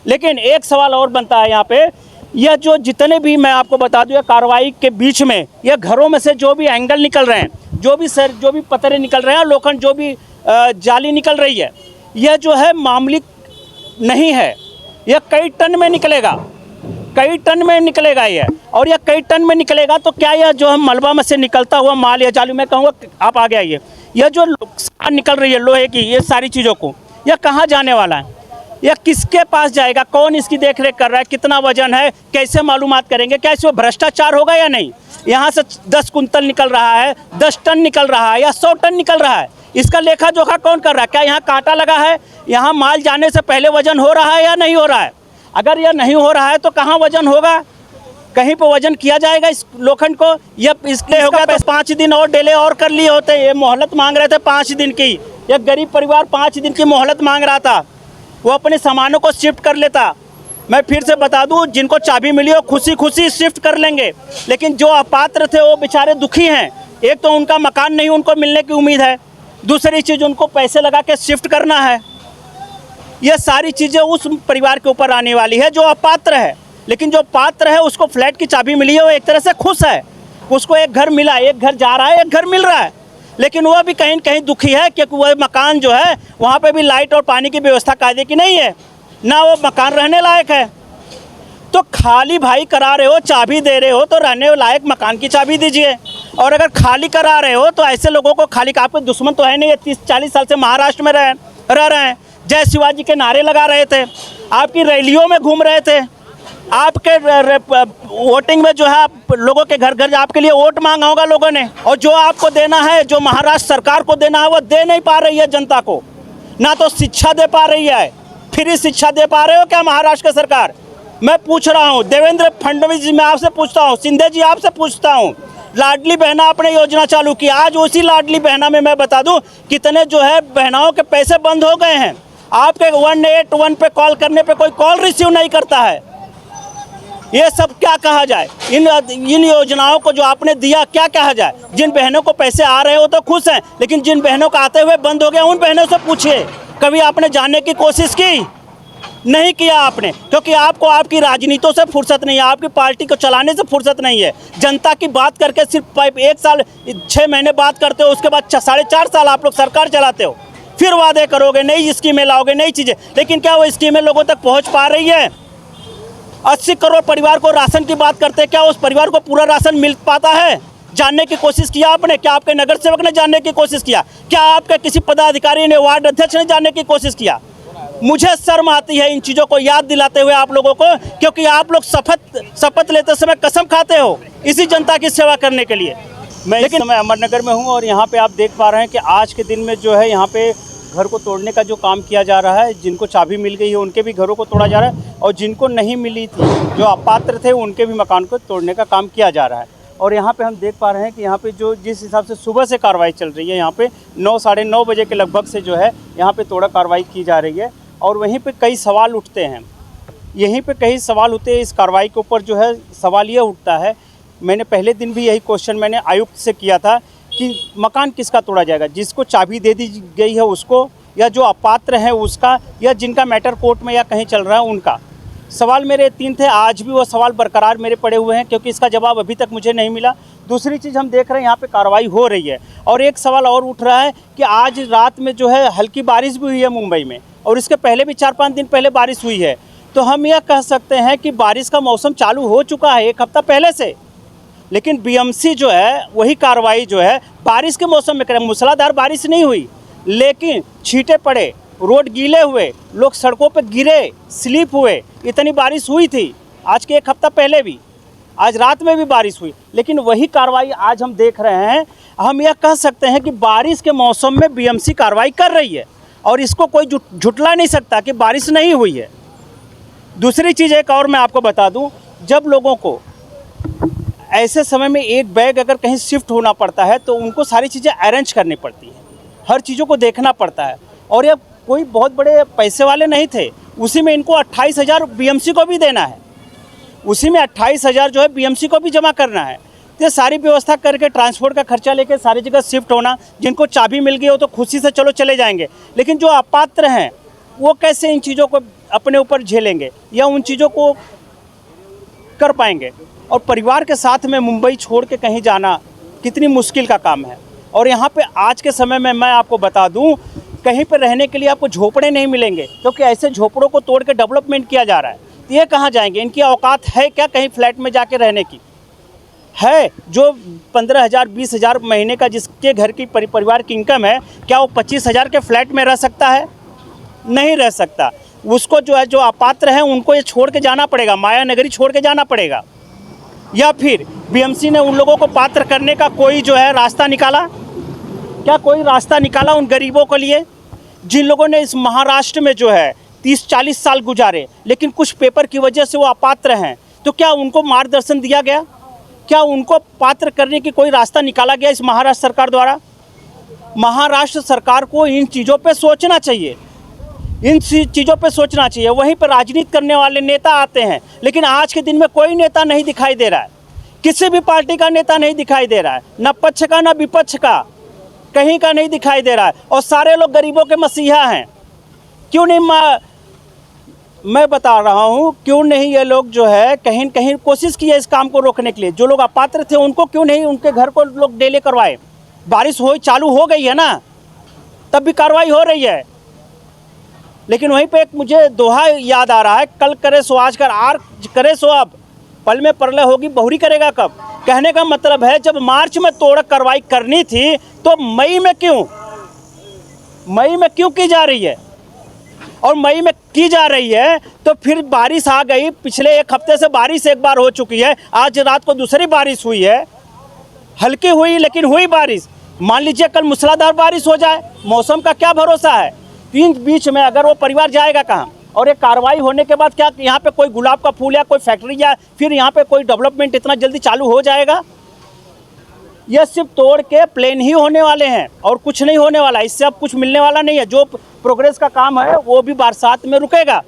लेकिन एक सवाल और बनता है यहाँ पे, यह जो जितने भी मैं आपको बता दूँ कार्रवाई के बीच में यह घरों में से जो भी एंगल निकल रहे हैं, जो भी पतरे निकल रहे हैं, लोखंड जो भी जाली निकल रही है, यह जो है मामूली नहीं है, यह कई टन में निकलेगा, कई टन में निकलेगा यह। और यह कई टन में निकलेगा तो क्या यह जो है मलबा में से निकलता हुआ माल या जाली, मैं कहूँगा आप आगे आइए, यह जो निकल रही है लोहे की, ये सारी चीज़ों को यह कहाँ जाने वाला है, यह किसके पास जाएगा, कौन इसकी देख रेख कर रहा है, कितना वजन है, कैसे मालूमात करेंगे, क्या इसमें भ्रष्टाचार होगा या नहीं। यहाँ से 10 कुंतल निकल रहा है, 10 टन निकल रहा है या 100 टन निकल रहा है, इसका लेखा जोखा कौन कर रहा है। क्या यहाँ कांटा लगा है, यहाँ माल जाने से पहले वजन हो रहा है या नहीं हो रहा है। अगर यह नहीं हो रहा है तो कहाँ वजन होगा, कहीं पर वजन किया जाएगा इस लोखंड को। यह इसलिए हो गया तो 5 दिन और डिले और कर लिए होते। ये मोहलत मांग रहे थे 5 दिन की, एक गरीब परिवार 5 दिन की मोहलत मांग रहा था, वो अपने सामानों को शिफ्ट कर लेता। मैं फिर से बता दूं, जिनको चाबी मिली हो खुशी खुशी शिफ्ट कर लेंगे, लेकिन जो अपात्र थे वो बेचारे दुखी हैं। एक तो उनका मकान नहीं उनको मिलने की उम्मीद है, दूसरी चीज़ उनको पैसे लगा के शिफ्ट करना है। ये सारी चीज़ें उस परिवार के ऊपर आने वाली है जो अपात्र है। लेकिन जो पात्र है उसको फ्लैट की चाबी मिली है, वो एक तरह से खुश है, उसको एक घर मिला, एक घर जा रहा है, एक घर मिल रहा है। लेकिन वह भी कहीं कहीं दुखी है क्योंकि वह मकान जो है वहाँ पे भी लाइट और पानी की व्यवस्था कायदे की नहीं है, ना वो मकान रहने लायक है। तो खाली भाई करा रहे हो, चाबी दे रहे हो तो रहने लायक मकान की चाबी दीजिए। और अगर खाली करा रहे हो तो ऐसे लोगों को खाली, आपके दुश्मन तो है नहीं, 30-40 साल से महाराष्ट्र में रह रहे हैं, जय शिवाजी के नारे लगा रहे थे, आपकी रैलियों में घूम रहे थे, आपके वोटिंग में जो है आप लोगों के घर घर आपके लिए वोट मांगा होगा लोगों ने। और जो आपको देना है, जो महाराष्ट्र सरकार को देना है, वो दे नहीं पा रही है जनता को। ना तो शिक्षा दे पा रही है, फ्री शिक्षा दे पा रहे हो क्या महाराष्ट्र की सरकार। मैं पूछ रहा हूँ देवेंद्र फडणवीस जी, मैं आपसे पूछता हूँ, शिंदे जी आपसे पूछता हूँ, लाडली बहना आपने योजना चालू की, आज उसी लाडली बहना में मैं बता दूँ कितने जो है बहनाओं के पैसे बंद हो गए हैं। आपके 181 पे कॉल करने पे कोई कॉल रिसीव नहीं करता है। ये सब क्या कहा जाए, इन योजनाओं को जो आपने दिया क्या कहा जाए। जिन बहनों को पैसे आ रहे हो तो खुश हैं, लेकिन जिन बहनों का आते हुए बंद हो गया उन बहनों से पूछिए, कभी आपने जानने की कोशिश की? नहीं किया आपने, क्योंकि आपको आपकी राजनीतियों से फुर्सत नहीं है, आपकी पार्टी को चलाने से फुर्सत नहीं है। जनता की बात करके सिर्फ 1 साल 6 महीने बात करते हो, उसके बाद 4.5 साल आप लोग सरकार चलाते हो, फिर वादे करोगे, नई स्कीमें लाओगे, नई चीज़ें, लेकिन क्या वो स्कीमें लोगों तक पहुँच पा रही है? 80 करोड़ परिवार को राशन की बात करते हैं, क्या उस परिवार को पूरा राशन मिल पाता है? जानने की कोशिश किया आपने? क्या आपके नगर सेवक ने जानने की कोशिश किया? क्या आपके किसी पदाधिकारी ने, वार्ड अध्यक्ष ने जानने की कोशिश किया? मुझे शर्म आती है इन चीज़ों को याद दिलाते हुए आप लोगों को, क्योंकि आप लोग शपथ लेते समय कसम खाते हो इसी जनता की सेवा करने के लिए। लेकिन मैं अमरनगर में हूँ और यहाँ पे आप देख पा रहे हैं कि आज के दिन में जो है यहाँ पे घर को तोड़ने का जो काम किया जा रहा है, जिनको चाबी मिल गई है उनके भी घरों को तोड़ा जा रहा है, और जिनको नहीं मिली थी, जो अपात्र थे, उनके भी मकान को तोड़ने का काम किया जा रहा है। और यहाँ पे हम देख पा रहे हैं कि यहाँ पे जो जिस हिसाब से सुबह से कार्रवाई चल रही है, यहाँ पे 9 साढ़े 9 बजे के लगभग से जो है यहाँ पे तोड़ा कार्रवाई की जा रही है। और वहीं पे कई सवाल उठते हैं, यहीं पे कई सवाल होते हैं। इस कार्रवाई के ऊपर जो है सवाल ये उठता है, मैंने पहले दिन भी यही क्वेश्चन मैंने आयुक्त से किया था कि मकान किसका तोड़ा जाएगा, जिसको चाबी दे दी गई है उसको, या जो अपात्र है उसका, या जिनका मैटर कोर्ट में या कहीं चल रहा है उनका। सवाल मेरे 3 थे, आज भी वो सवाल बरकरार मेरे पड़े हुए हैं, क्योंकि इसका जवाब अभी तक मुझे नहीं मिला। दूसरी चीज़ हम देख रहे हैं यहाँ पे कार्रवाई हो रही है, और एक सवाल और उठ रहा है कि आज रात में जो है हल्की बारिश भी हुई है मुंबई में, और इसके पहले भी 4-5 दिन पहले बारिश हुई है। तो हम यह कह सकते हैं कि बारिश का मौसम चालू हो चुका है 1 हफ्ता पहले से, लेकिन बीएमसी जो है वही कार्रवाई जो है बारिश के मौसम में करें। मूसलाधार बारिश नहीं हुई, लेकिन छींटे पड़े, रोड गीले हुए, लोग सड़कों पर गिरे, स्लिप हुए, इतनी बारिश हुई थी आज के 1 हफ्ता पहले भी, आज रात में भी बारिश हुई। लेकिन वही कार्रवाई आज हम देख रहे हैं। हम यह कह सकते हैं कि बारिश के मौसम में बीएमसी कार्रवाई कर रही है, और इसको कोई झुटला नहीं सकता कि बारिश नहीं हुई है। दूसरी चीज़ एक और मैं आपको बता दूं, जब लोगों को ऐसे समय में एक बैग अगर कहीं शिफ्ट होना पड़ता है तो उनको सारी चीज़ें अरेंज करनी पड़ती हैं, हर चीज़ों को देखना पड़ता है। और ये कोई बहुत बड़े पैसे वाले नहीं थे, उसी में इनको 28,000 बीएमसी को भी देना है, उसी में 28,000 जो है बीएमसी को भी जमा करना है। ये सारी व्यवस्था करके ट्रांसपोर्ट का खर्चा लेके सारी जगह शिफ्ट होना, जिनको चाबी मिल गई हो तो खुशी से चलो चले जाएंगे, लेकिन जो अपात्र हैं वो कैसे इन चीज़ों को अपने ऊपर झेलेंगे या उन चीज़ों को कर पाएंगे। और परिवार के साथ में मुंबई छोड़ के कहीं जाना कितनी मुश्किल का काम है। और यहाँ पे आज के समय में मैं आपको बता दूँ, कहीं पे रहने के लिए आपको झोपड़े नहीं मिलेंगे, क्योंकि ऐसे झोपड़ों को तोड़ के डेवलपमेंट किया जा रहा है। तो ये कहाँ जाएंगे? इनकी औकात है क्या कहीं फ्लैट में जाके रहने की? है जो 15,000 20,000 महीने का जिसके घर की परिवार की इनकम है, क्या वो 25,000 के फ्लैट में रह सकता है? नहीं रह सकता। उसको जो है, जो अपात्र हैं उनको ये छोड़ के जाना पड़ेगा, माया नगरी छोड़ के जाना पड़ेगा। या फिर बीएमसी ने उन लोगों को पात्र करने का कोई जो है रास्ता निकाला? क्या कोई रास्ता निकाला उन गरीबों के लिए जिन लोगों ने इस महाराष्ट्र में जो है 30-40 साल गुजारे, लेकिन कुछ पेपर की वजह से वो अपात्र हैं? तो क्या उनको मार्गदर्शन दिया गया? क्या उनको पात्र करने की कोई रास्ता निकाला गया इस महाराष्ट्र सरकार द्वारा? महाराष्ट्र सरकार को इन चीज़ों पे सोचना चाहिए, इन चीज़ों पे सोचना चाहिए। वहीं पर राजनीति करने वाले नेता आते हैं, लेकिन आज के दिन में कोई नेता नहीं दिखाई दे रहा है, किसी भी पार्टी का नेता नहीं दिखाई दे रहा है, न पक्ष का न विपक्ष का, कहीं का नहीं दिखाई दे रहा है। और सारे लोग गरीबों के मसीहा हैं। क्यों नहीं? मैं बता रहा हूँ, क्यों नहीं ये लोग जो है कहीं न कहीं कोशिश की है इस काम को रोकने के लिए। जो लोग अपात्र थे उनको क्यों नहीं उनके घर को लोग डेले करवाए? बारिश हो चालू हो गई है ना, तब भी कार्रवाई हो रही है। लेकिन वहीं पे एक मुझे दोहा याद आ रहा है, कल करे सो आज कर, आर करे सो अब, पल में प्रलय होगी बहुरी करेगा कब। कहने का मतलब है, जब मार्च में तोड़ कार्रवाई करनी थी तो मई में क्यों की जा रही है? और मई में की जा रही है तो फिर बारिश आ गई। पिछले एक हफ्ते से बारिश एक बार हो चुकी है, आज रात को दूसरी बारिश हुई है, हल्की हुई लेकिन हुई बारिश। मान लीजिए कल मूसलाधार बारिश हो जाए, मौसम का क्या भरोसा है? इन बीच में अगर वो परिवार जाएगा कहाँ? और ये कार्रवाई होने के बाद क्या यहाँ पे कोई गुलाब का फूल या कोई फैक्ट्री या फिर यहाँ पे कोई डेवलपमेंट इतना जल्दी चालू हो जाएगा? ये सिर्फ तोड़ के प्लेन ही होने वाले हैं और कुछ नहीं होने वाला। इससे अब कुछ मिलने वाला नहीं है। जो प्रोग्रेस का काम है वो भी बरसात में रुकेगा।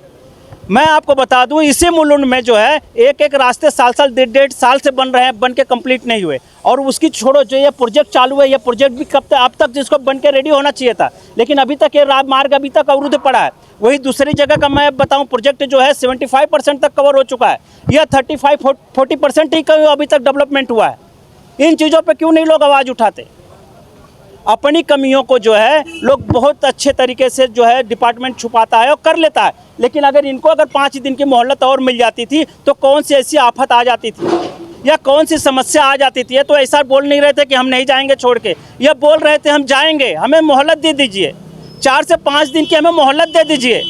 मैं आपको बता दूं, इसी मुलुंड में जो है एक एक रास्ते साल 1.5 साल से बन रहे हैं, बन के कंप्लीट नहीं हुए। और उसकी छोड़ो, जो ये प्रोजेक्ट चालू है, ये प्रोजेक्ट भी कब तक, अब तक जिसको बन के रेडी होना चाहिए था, लेकिन अभी तक ये मार्ग अभी तक अवरुद्ध पड़ा है। वही दूसरी जगह का मैं बताऊं, प्रोजेक्ट जो है 75% तक कवर हो चुका है, यह 35-40% ही अभी तक डेवलपमेंट हुआ है। इन चीज़ों पर क्यों नहीं लोग आवाज़ उठाते? अपनी कमियों को जो है लोग बहुत अच्छे तरीके से जो है डिपार्टमेंट छुपाता है और कर लेता है। लेकिन अगर इनको 5 दिन की मोहलत और मिल जाती थी तो कौन सी ऐसी आफत आ जाती थी या कौन सी समस्या आ जाती थी। ये तो ऐसा बोल नहीं रहे थे कि हम नहीं जाएंगे छोड़ के, ये बोल रहे थे हम जाएंगे, हमें मोहलत दे दीजिए, 4 से 5 दिन की हमें मोहलत दे दीजिए।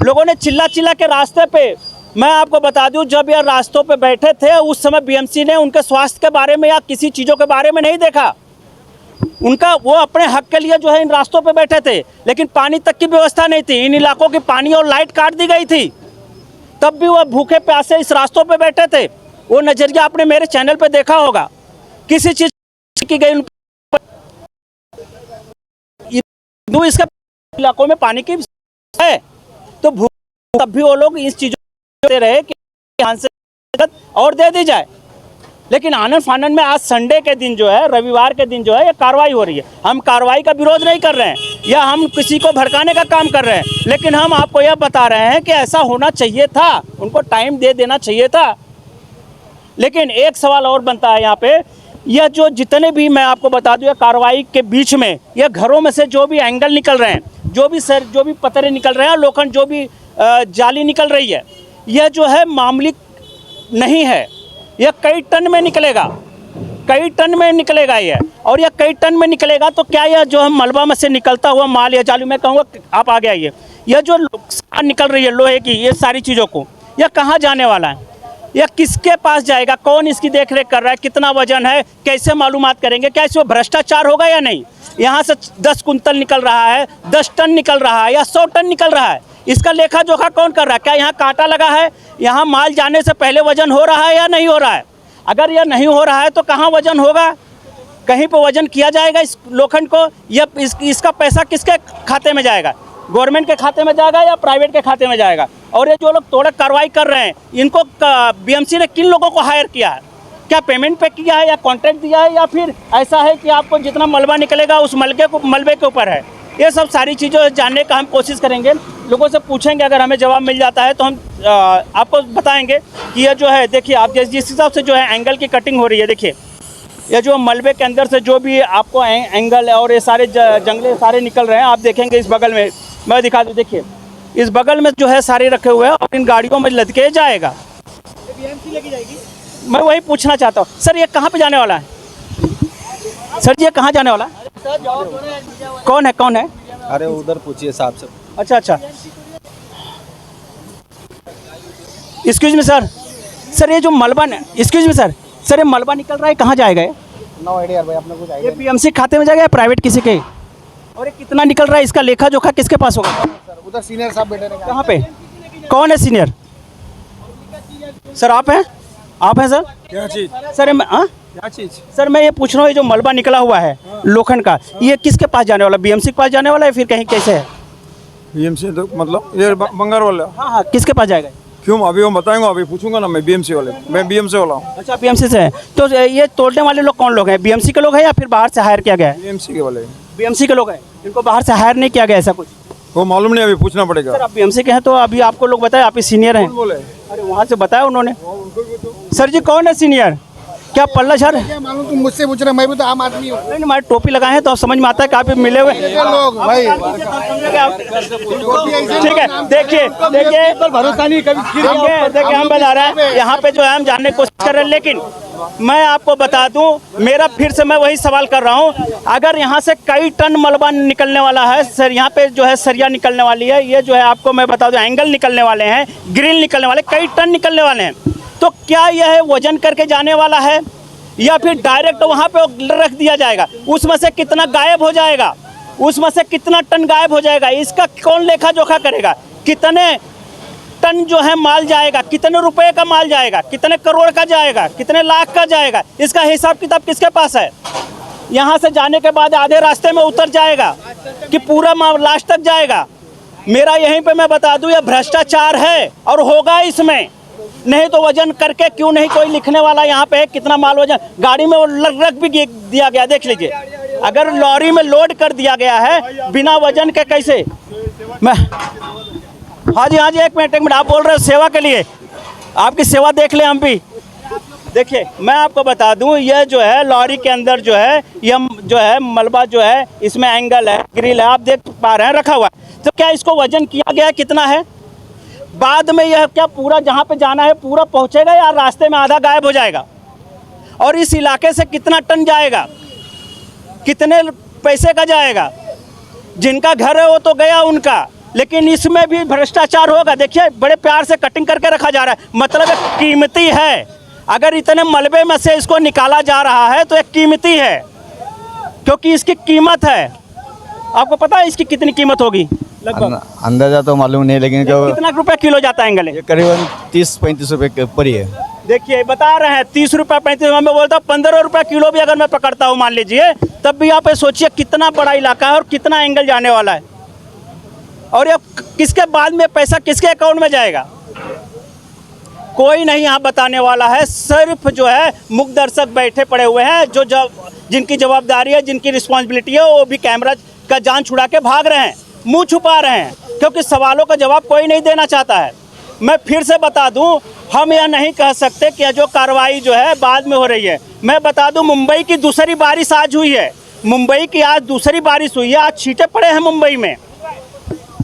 लोगों ने चिल्ला चिल्ला के रास्ते पे, मैं आपको बता दूं, जब ये रास्तों पे बैठे थे उस समय बीएमसी ने उनके स्वास्थ्य के बारे में या किसी चीज़ों के बारे में नहीं देखा। उनका वो अपने हक के लिए जो है इन रास्तों पे बैठे थे, लेकिन पानी तक की व्यवस्था नहीं थी। इन इलाकों की पानी और लाइट काट दी गई थी, तब भी वो भूखे प्यासे इस रास्तों पे बैठे थे। वो नज़रिया आपने मेरे चैनल पे देखा होगा। किसी चीज़ की गई इसका इलाकों में पानी की है तो तब भी वो लोग इस चीज़ों से रहे कि यहाँ से और दे दी जाए। लेकिन आनंद फानंद में आज संडे के दिन जो है, रविवार के दिन जो है, ये कार्रवाई हो रही है। हम कार्रवाई का विरोध नहीं कर रहे हैं या हम किसी को भड़काने का काम कर रहे हैं, लेकिन हम आपको यह बता रहे हैं कि ऐसा होना चाहिए था, उनको टाइम दे देना चाहिए था। लेकिन एक सवाल और बनता है यहाँ पे, यह जो जितने भी मैं आपको बता दूँ कार्रवाई के बीच में यह घरों में से जो भी एंगल निकल रहे हैं, जो भी पत्थरे निकल रहे हैं, लोखंड जो भी जाली निकल रही है, यह जो है मामूली नहीं है। यह कई टन में निकलेगा, कई टन में निकलेगा ये। और यह कई टन में निकलेगा तो क्या यह जो हम मलबा में से निकलता हुआ माल या जाली, मैं कहूँगा आप आगे आइए, यह जो निकल रही है लोहे की, ये सारी चीज़ों को, यह कहाँ जाने वाला है? यह किसके पास जाएगा? कौन इसकी देख रेख कर रहा है? कितना वजन है? कैसे मालूमात करेंगे? क्या इसमें भ्रष्टाचार होगा या नहीं? यहाँ से 10 कुंतल निकल रहा है, 10 टन निकल रहा है या 100 टन निकल रहा है, इसका लेखा जोखा कौन कर रहा है? क्या यहाँ कांटा लगा है? यहाँ माल जाने से पहले वजन हो रहा है या नहीं हो रहा है? अगर यह नहीं हो रहा है तो कहाँ वजन होगा? कहीं पर वजन किया जाएगा इस लोखंड को? यह इसका पैसा किसके खाते में जाएगा? गवर्नमेंट के खाते में जाएगा या प्राइवेट के खाते में जाएगा? और ये जो लोग तोड़क कार्रवाई कर रहे हैं, इनको बीएमसी ने किन लोगों को हायर किया है? क्या पेमेंट पे किया है या कॉन्ट्रैक्ट दिया है, या फिर ऐसा है कि आपको जितना मलबा निकलेगा उस मलबे के ऊपर है? ये सब सारी चीज़ें जानने का हम कोशिश करेंगे। लोगों से पूछेंगे, अगर हमें जवाब मिल जाता है तो हम आपको बताएंगे कि ये जो है, देखिए आप जिस हिसाब से जो है एंगल की कटिंग हो रही है, देखिए ये जो मलबे के अंदर से जो भी आपको एंगल है और ये सारे जंगले सारे निकल रहे हैं। आप देखेंगे इस बगल में, मैं दिखा दूँ, देखिए इस बगल में जो है सारे रखे हुए हैं और इन गाड़ियों में लदके जाएगा। बीएमसी लेके जाएगी, मैं वही पूछना चाहता हूँ। सर ये कहाँ पे जाने वाला है? सर जी ये कहाँ जाने वाला है? कौन है, कौन है? अरे उधर पूछिए साहब से। अच्छा अच्छा, एक्सक्यूज मी सर, सर ये जो मलबा, एक्सक्यूज मी सर, सर ये मलबा निकल रहा है, कहाँ जाएगा ये? नो आइडिया भाई, आपने कुछ ये बीएमसी खाते में जाएगा या प्राइवेट किसी के? और ये कितना निकल रहा है, इसका लेखा जोखा किसके पास होगा? सर उधर सीनियर साहब बैठे हैं। कहाँ पे, कौन है सीनियर? सर आप हैं, आप हैं सर? क्या चीज? सर हाँ क्या चीज? सर मैं ये पूछ रहा हूँ, ये जो मलबा निकला हुआ है लोखंड का, ये किसके पास जाने वाला? बीएमसी के पास जाने वाला है फिर कहीं कैसे है? बीएमसी तो मतलब ये बंगार वाला। हाँ हाँ, किसके पास जाएगा? क्यों अभी वो बताएंगे, अभी पूछूंगा ना मैं बीएमसी वाले, मैं बीएमसी वाला हूँ। अच्छा बीएमसी से है, तो ये तोड़ने वाले लोग कौन लोग हैं? बीएमसी के लोग हैं या फिर बाहर से हायर किया गया है? बीएमसी के वाले। बीएमसी के लोग हैं, इनको बाहर से हायर नहीं किया गया ऐसा कुछ? वो मालूम नहीं, अभी पूछना पड़ेगा। सर आप बीएमसी के हैं तो अभी आपको लोग बताए, आप ही सीनियर हैं। बोले अरे वहाँ से बताया उन्होंने। सर जी कौन है सीनियर? क्या पल्ला सर? मालूम, तुम मुझसे पूछ रहे, मैं भी तो आम आदमी हूँ। नहीं हमारे टोपी लगाए हैं तो समझ में आता है कि आप मिले हुए लोग भाई ठीक है। देखिए देखिए भरोसा नहीं कभी। देखिए हम बता रहे हैं यहाँ पे जो है हम जानने की कोशिश कर रहे हैं, लेकिन मैं आपको बता दूं, मेरा फिर से मैं वही सवाल कर रहा हूं, अगर यहाँ से कई टन मलबा निकलने वाला है सर, यहाँ पे जो है सरिया निकलने वाली है, ये जो है आपको मैं बता दूं एंगल निकलने वाले हैं, ग्रिल निकलने वाले, कई टन निकलने वाले हैं, तो क्या यह वजन करके जाने वाला है या फिर डायरेक्ट वहाँ पे रख दिया जाएगा? उसमें से कितना गायब हो जाएगा, उसमें से कितना टन गायब हो जाएगा, इसका कौन लेखा जोखा करेगा? कितने टन जो है माल जाएगा, कितने रुपए का माल जाएगा, कितने करोड़ का जाएगा, कितने लाख का जाएगा, इसका हिसाब किताब किसके पास है? यहाँ से जाने के बाद आधे रास्ते में उतर जाएगा कि पूरा लास्ट तक जाएगा? मेरा यहीं पे मैं बता दूं, यह भ्रष्टाचार है और होगा इसमें। नहीं तो वजन करके क्यों नहीं कोई लिखने वाला यहाँ पे कितना माल वजन, गाड़ी में रख भी दिया गया, देख लीजिए, अगर लॉरी में लोड कर दिया गया है बिना वजन के कैसे? मैं हाँ जी, एक मिनट, आप बोल रहे हो सेवा के लिए, आपकी सेवा देख ले हम भी। देखिए मैं आपको बता दूं, यह जो है लॉरी के अंदर जो है यह जो है मलबा जो है, इसमें एंगल है, ग्रिल है, आप देख पा रहे हैं रखा हुआ है, तो क्या इसको वजन किया गया है कितना है? बाद में यह क्या पूरा जहाँ पे जाना है पूरा पहुँचेगा या रास्ते में आधा गायब हो जाएगा? और इस इलाके से कितना टन जाएगा, कितने पैसे का जाएगा? जिनका घर है वो तो गया उनका, लेकिन इसमें भी भ्रष्टाचार होगा। देखिए बड़े प्यार से कटिंग करके रखा जा रहा है, मतलब एक कीमती है, अगर इतने मलबे में से इसको निकाला जा रहा है तो एक कीमती है, क्योंकि इसकी कीमत है। आपको पता है इसकी कितनी कीमत होगी? लगभग अंदाजा तो मालूम नहीं, लेकिन कितना रुपए किलो जाता है एंगल? ये करीबन 30-35 रुपए के ऊपर ही है। देखिए बता रहे हैं 30 रुपये 35 रुपये, मैं बोलता हूँ 15 रुपये किलो भी अगर मैं पकड़ता हूँ मान लीजिए, तब भी आप सोचिए कितना बड़ा इलाका है और कितना एंगल जाने वाला है, और ये किसके बाद में पैसा किसके अकाउंट में जाएगा? कोई नहीं यहाँ बताने वाला है, सिर्फ जो है मुख्य दर्शक बैठे पड़े हुए हैं, जो जिनकी जवाबदारी है, जिनकी रिस्पॉन्सिबिलिटी है, वो भी कैमरा का जान छुड़ा के भाग रहे हैं, मुंह छुपा रहे हैं, क्योंकि सवालों का जवाब कोई नहीं देना चाहता है। मैं फिर से बता दूं, हम यह नहीं कह सकते कि जो कार्रवाई जो है बाद में हो रही है। मैं बता दूं, मुंबई की दूसरी बारिश आज हुई है, मुंबई की आज दूसरी बारिश हुई है, आज छींटे पड़े हैं मुंबई में,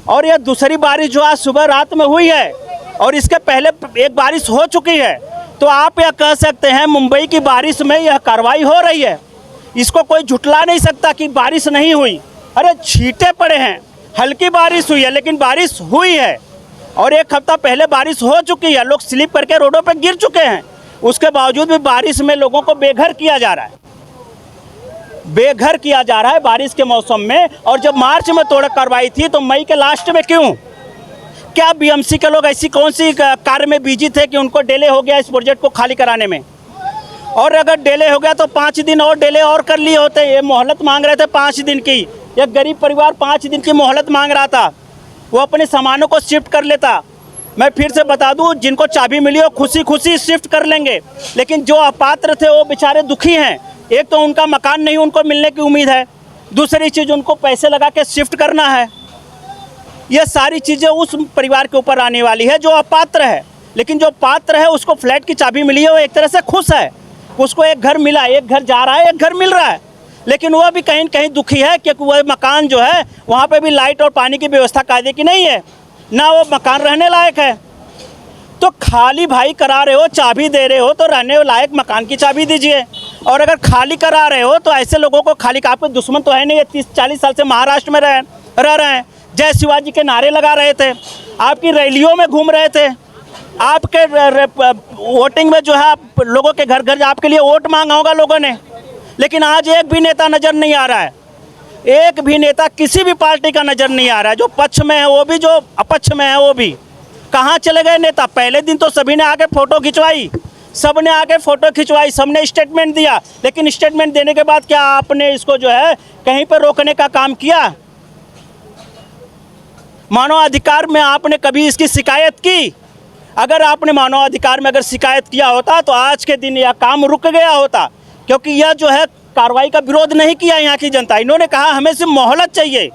और यह दूसरी बारिश जो आज सुबह रात में हुई है, और इसके पहले एक बारिश हो चुकी है, तो आप यह कह सकते हैं मुंबई की बारिश में यह कार्रवाई हो रही है। इसको कोई झुटला नहीं सकता कि बारिश नहीं हुई। अरे छींटे पड़े हैं, हल्की बारिश हुई है लेकिन बारिश हुई है, और एक हफ्ता पहले बारिश हो चुकी है, लोग स्लिप करके रोडों पर गिर चुके हैं, उसके बावजूद भी बारिश में लोगों को बेघर किया जा रहा है, बेघर किया जा रहा है बारिश के मौसम में। और जब मार्च में तोड़ कार्रवाई थी तो मई के लास्ट में क्यों? क्या बीएमसी के लोग ऐसी कौन सी कार्य में बिजी थे कि उनको डिले हो गया इस प्रोजेक्ट को खाली कराने में? और अगर डिले हो गया तो 5 दिन और डिले और कर लिए होते। ये मोहलत मांग रहे थे 5 दिन की, एक गरीब परिवार 5 दिन की मोहलत मांग रहा था, वो अपने सामानों को शिफ्ट कर लेता। मैं फिर से बता दूं, जिनको चाबी मिली हो खुशी खुशी शिफ्ट कर लेंगे, लेकिन जो अपात्र थे वो बेचारे दुखी हैं। एक तो उनका मकान नहीं उनको मिलने की उम्मीद है, दूसरी चीज़ उनको पैसे लगा के शिफ्ट करना है। ये सारी चीज़ें उस परिवार के ऊपर आने वाली है जो अपात्र है। लेकिन जो पात्र है उसको फ्लैट की चाबी मिली है, वो एक तरह से खुश है, उसको एक घर मिला, एक घर जा रहा है, एक घर मिल रहा है। लेकिन वह भी कहीं कहीं दुखी है क्योंकि वह मकान जो है वहाँ पे भी लाइट और पानी की व्यवस्था कायदे की नहीं है, ना वो मकान रहने लायक है। तो खाली भाई करा रहे हो, चाबी दे रहे हो तो रहने लायक मकान की चाबी दीजिए। और अगर खाली करा रहे हो तो ऐसे लोगों को खाली, आपके दुश्मन तो है नहीं, ये 30-40 साल से महाराष्ट्र में रह रहे हैं, जय शिवाजी के नारे लगा रहे थे, आपकी रैलियों में घूम रहे थे, आपके वोटिंग में जो है आप लोगों के घर घर आपके लिए वोट मांगा होगा लोगों ने। लेकिन आज एक भी नेता नज़र नहीं आ रहा है, एक भी नेता किसी भी पार्टी का नज़र नहीं आ रहा है, जो पक्ष में है वो भी, जो अपक्ष में है वो भी। कहाँ चले गए नेता? पहले दिन तो सभी ने आके फ़ोटो खिंचवाई, सब ने आके फ़ोटो खिंचवाई, सब ने स्टेटमेंट दिया, लेकिन स्टेटमेंट देने के बाद क्या आपने इसको जो है कहीं पर रोकने का काम किया? मानव अधिकार में आपने कभी इसकी शिकायत की? अगर आपने मानव अधिकार में अगर शिकायत किया होता तो आज के दिन यह काम रुक गया होता, क्योंकि यह जो है कार्रवाई का विरोध नहीं किया यहाँ की जनता। इन्होंने कहा हमें सिर्फ मोहलत चाहिए,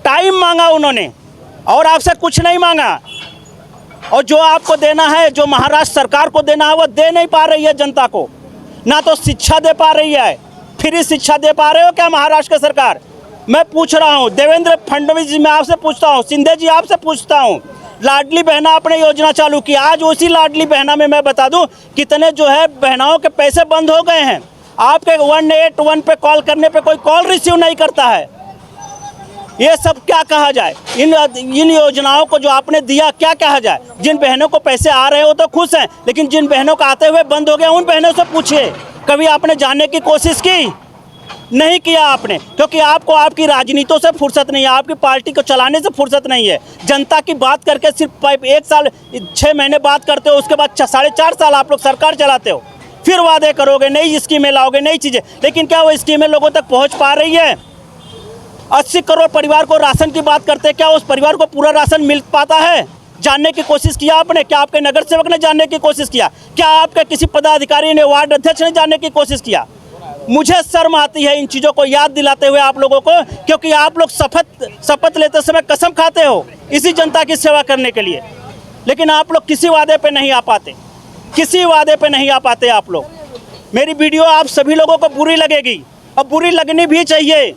टाइम मांगा उन्होंने और आपसे कुछ नहीं मांगा। और जो आपको देना है, जो महाराष्ट्र सरकार को देना है, वो दे नहीं पा रही है जनता को। ना तो शिक्षा दे पा रही है, फ्री शिक्षा दे पा रहे हो क्या महाराष्ट्र की सरकार? मैं पूछ रहा हूँ, देवेंद्र फडणवीस जी मैं आपसे पूछता हूँ, शिंदे जी आपसे पूछता हूँ, लाडली बहना आपने योजना चालू की, आज उसी लाडली बहना में मैं बता दूं कितने जो है बहनाओं के पैसे बंद हो गए हैं। आपके 181 पे कॉल करने पे कोई कॉल रिसीव नहीं करता है। ये सब क्या कहा जाए? इन योजनाओं को जो आपने दिया क्या कहा जाए? जिन बहनों को पैसे आ रहे हो तो खुश हैं, लेकिन जिन बहनों को आते हुए बंद हो गया उन बहनों से पूछिए, कभी आपने जानने की कोशिश की? नहीं किया आपने, क्योंकि आपको आपकी राजनीतियों से फुर्सत नहीं है, आपकी पार्टी को चलाने से फुर्सत नहीं है। जनता की बात करके सिर्फ 1 साल 6 महीने बात करते हो, उसके बाद 4.5 साल आप लोग सरकार चलाते हो, फिर वादे करोगे, नई स्कीमें लाओगे, नई चीज़ें, लेकिन क्या वो स्कीमें लोगों तक पहुंच पा रही है? 80 करोड़ परिवार को राशन की बात करते हैं, क्या उस परिवार को पूरा राशन मिल पाता है? जानने की कोशिश किया आपने? क्या आपके नगर सेवक ने जानने की कोशिश किया? क्या आपके किसी पदाधिकारी ने, वार्ड अध्यक्ष ने जानने की कोशिश किया? मुझे शर्म आती है इन चीज़ों को याद दिलाते हुए आप लोगों को, क्योंकि आप लोग शपथ लेते समय कसम खाते हो इसी जनता की सेवा करने के लिए, लेकिन आप लोग किसी वादे पे नहीं आ पाते, किसी वादे पे नहीं आ पाते आप लोग। मेरी वीडियो आप सभी लोगों को बुरी लगेगी और बुरी लगनी भी चाहिए।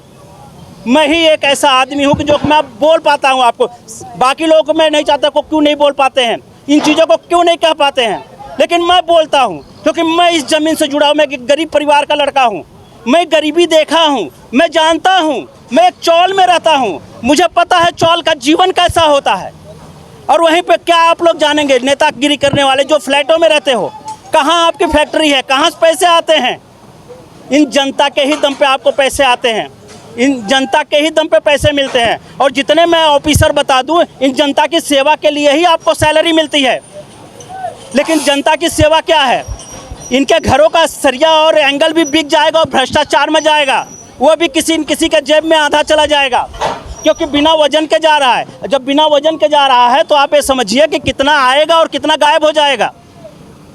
मैं ही एक ऐसा आदमी हूँ कि जो मैं बोल पाता हूँ आपको, बाकी लोग मैं नहीं चाहता को क्यों नहीं बोल पाते हैं, इन चीज़ों को क्यों नहीं कह पाते हैं, लेकिन मैं बोलता हूँ क्योंकि मैं इस ज़मीन से जुड़ा हूँ, मैं एक गरीब परिवार का लड़का हूँ, मैं गरीबी देखा हूँ, मैं जानता हूँ, मैं एक चौल में रहता हूँ, मुझे पता है चौल का जीवन कैसा होता है। और वहीं पे क्या आप लोग जानेंगे नेतागिरी करने वाले जो फ्लैटों में रहते हो, कहाँ आपकी फैक्ट्री है, कहाँ से पैसे आते हैं? इन जनता के ही दम पे आपको पैसे आते हैं, इन जनता के ही दम पे पैसे मिलते हैं। और जितने मैं ऑफिसर बता दूं, इन जनता की सेवा के लिए ही आपको सैलरी मिलती है। लेकिन जनता की सेवा क्या है? इनके घरों का सरिया और एंगल भी बिक जाएगा और भ्रष्टाचार में जाएगा, वो भी किसी न किसी के जेब में आधा चला जाएगा, क्योंकि बिना वजन के जा रहा है। जब बिना वजन के जा रहा है तो आप ये समझिए कि कितना आएगा और कितना गायब हो जाएगा।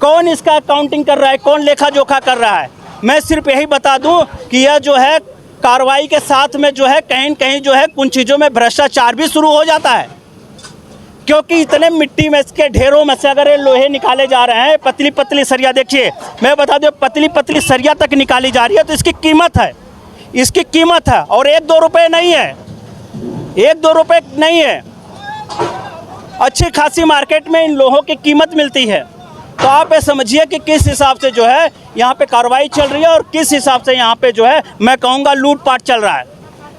कौन इसका काउंटिंग कर रहा है, कौन लेखा जोखा कर रहा है? मैं सिर्फ यही बता दूं कि यह जो है कार्रवाई के साथ में जो है कहीं कहीं जो है कुछ चीज़ों में भ्रष्टाचार भी शुरू हो जाता है, क्योंकि इतने मिट्टी में इसके ढेरों में से अगर ये लोहे निकाले जा रहे हैं, पतली पतली सरिया, देखिए मैं बता दूं पतली पतली सरिया तक निकाली जा रही है, तो इसकी कीमत है, इसकी कीमत है। और 1-2 रुपये नहीं है, 1-2 रुपये नहीं है, अच्छी खासी मार्केट में इन लोहों की कीमत मिलती है। तो आप ये समझिए कि किस हिसाब से जो है यहाँ पे कार्रवाई चल रही है और किस हिसाब से यहाँ पे जो है मैं कहूँगा लूटपाट चल रहा है,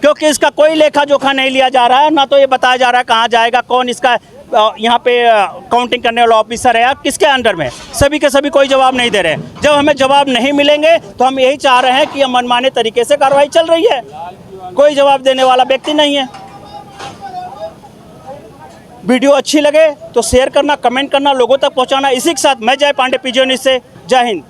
क्योंकि इसका कोई लेखा जोखा नहीं लिया जा रहा है, ना तो ये बताया जा रहा है कहाँ जाएगा, कौन इसका यहाँ पे काउंटिंग करने वाला ऑफिसर है या किसके अंडर में। सभी के सभी कोई जवाब नहीं दे रहे हैं। जब हमें जवाब नहीं मिलेंगे तो हम यही चाह रहे हैं कि मनमाने तरीके से कार्रवाई चल रही है, कोई जवाब देने वाला व्यक्ति नहीं है। वीडियो अच्छी लगे तो शेयर करना, कमेंट करना, लोगों तक पहुंचाना। इसी के साथ मैं जय पांडे, पीजीओ न्यूज़ से, जय हिंद।